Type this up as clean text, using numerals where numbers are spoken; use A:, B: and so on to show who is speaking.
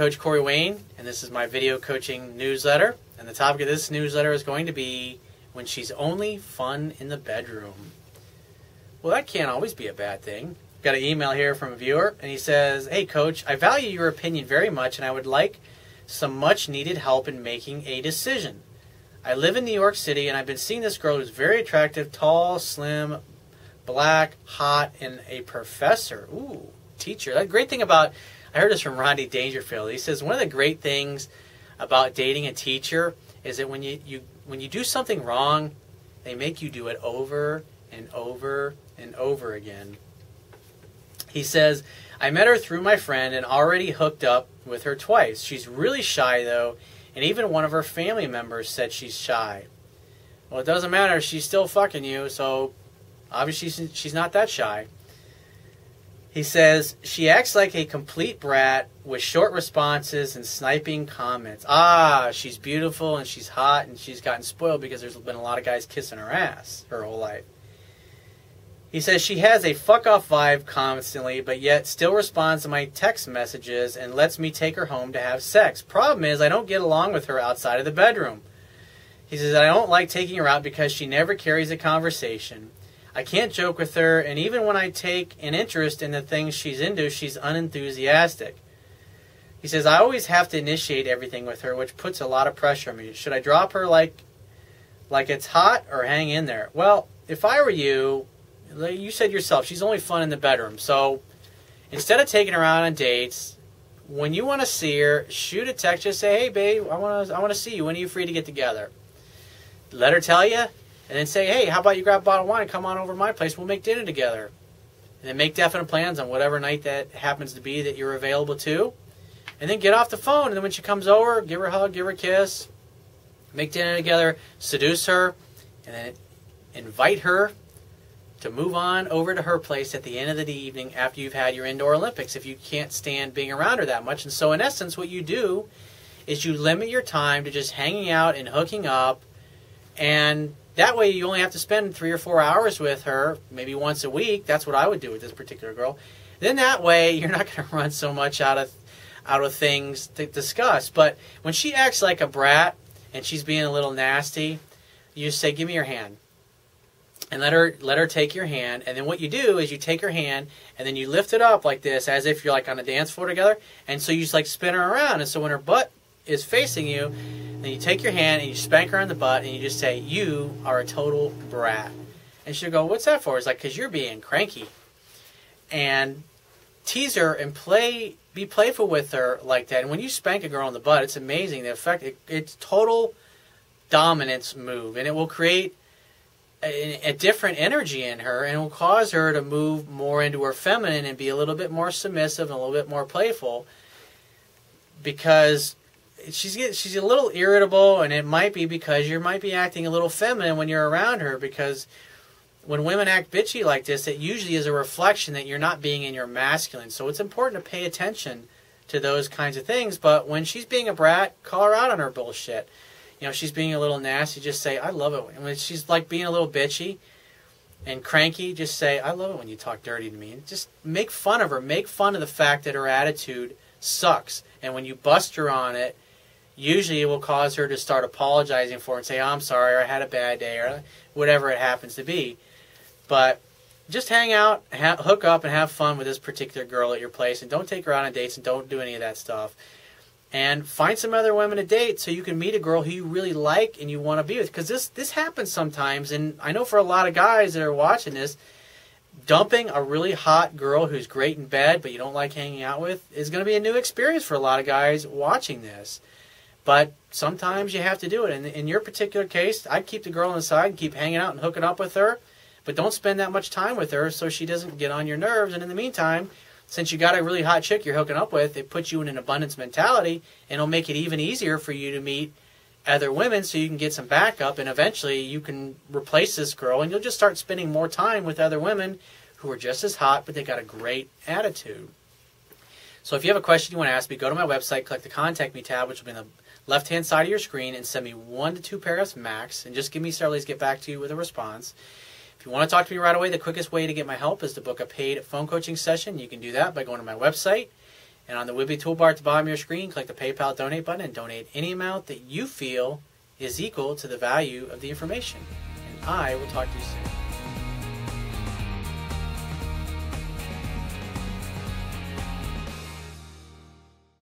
A: Coach Corey Wayne, and this is my video coaching newsletter. And the topic of this newsletter is going to be when she's only fun in the bedroom. Well, that can't always be a bad thing. Got an email here from a viewer, and he says, "Hey, Coach, I value your opinion very much, and I would like some much-needed help in making a decision. I live in New York City, and I've been seeing this girl who's very attractive, tall, slim, black, hot, and a professor." Ooh, teacher. The great thing about, I heard this from Rodney Dangerfield. He says one of the great things about dating a teacher is that when you do something wrong, they make you do it over and over and over again. He says, "I met her through my friend and already hooked up with her twice. She's really shy, though, and even one of her family members said she's shy." Well, it doesn't matter. She's still fucking you, so obviously she's not that shy. He says, "She acts like a complete brat with short responses and sniping comments. She's beautiful and she's hot and she's gotten spoiled because there's been a lot of guys kissing her ass her whole life." He says, "She has a fuck-off vibe constantly, but yet still responds to my text messages and lets me take her home to have sex. Problem is, I don't get along with her outside of the bedroom." He says, "I don't like taking her out because she never carries a conversation. I can't joke with her, and even when I take an interest in the things she's into, she's unenthusiastic." He says, "I always have to initiate everything with her, which puts a lot of pressure on me. Should I drop her like it's hot or hang in there?" Well, if I were you, you said yourself, she's only fun in the bedroom. So instead of taking her out on dates, when you want to see her, shoot a text. Just say, "Hey, babe, I want to see you. When are you free to get together?" Let her tell you. And then say, "Hey, how about you grab a bottle of wine and come on over to my place? We'll make dinner together." And then make definite plans on whatever night that happens to be that you're available to. And then get off the phone. And then when she comes over, give her a hug, give her a kiss. Make dinner together. Seduce her. And then invite her to move on over to her place at the end of the evening after you've had your indoor Olympics if you can't stand being around her that much. And so in essence, what you do is you limit your time to just hanging out and hooking up. And that way you only have to spend 3 or 4 hours with her, maybe once a week. That's what I would do with this particular girl. Then that way you're not going to run so much out of things to discuss. But when she acts like a brat and she's being a little nasty, you just say, "Give me your hand." And let her take your hand. And then what you do is you take her hand and then you lift it up like this as if you're like on a dance floor together. And so you just like spin her around. And so when her butt is facing you, then you take your hand and you spank her on the butt and you just say, "You are a total brat." And she'll go, "What's that for?" It's like, "Because you're being cranky." And tease her and be playful with her like that. And when you spank a girl on the butt, it's amazing. The effect, it's total dominance move. And it will create a different energy in her, and it will cause her to move more into her feminine and be a little bit more submissive and a little bit more playful, because she's a little irritable, and it might be because you might be acting a little feminine when you're around her, because when women act bitchy like this, it usually is a reflection that you're not being in your masculine. So it's important to pay attention to those kinds of things. But when she's being a brat, call her out on her bullshit. You know, she's being a little nasty, just say, "I love it." And when she's like being a little bitchy and cranky, just say, "I love it when you talk dirty to me." And just make fun of her. Make fun of the fact that her attitude sucks. And when you bust her on it, usually it will cause her to start apologizing for it and say, "Oh, I'm sorry," or "I had a bad day," or whatever it happens to be. But just hang out, hook up, and have fun with this particular girl at your place. And don't take her out on dates and don't do any of that stuff. And find some other women to date so you can meet a girl who you really like and you want to be with. Because this happens sometimes. And I know for a lot of guys that are watching this, dumping a really hot girl who's great in bed but you don't like hanging out with is going to be a new experience for a lot of guys watching this. But sometimes you have to do it. And in your particular case, I'd keep the girl on the side and keep hanging out and hooking up with her. But don't spend that much time with her so she doesn't get on your nerves. And in the meantime, since you got a really hot chick you're hooking up with, it puts you in an abundance mentality, and it'll make it even easier for you to meet other women so you can get some backup, and eventually you can replace this girl, and you'll just start spending more time with other women who are just as hot, but they got a great attitude. So if you have a question you want to ask me, go to my website, click the Contact Me tab, which will be on the left-hand side of your screen, and send me 1 to 2 paragraphs max, and just give me several days to get back to you with a response. If you want to talk to me right away, the quickest way to get my help is to book a paid phone coaching session. You can do that by going to my website And on the Wibbly toolbar at the bottom of your screen, click the PayPal donate button and donate any amount that you feel is equal to the value of the information. And I will talk to you soon.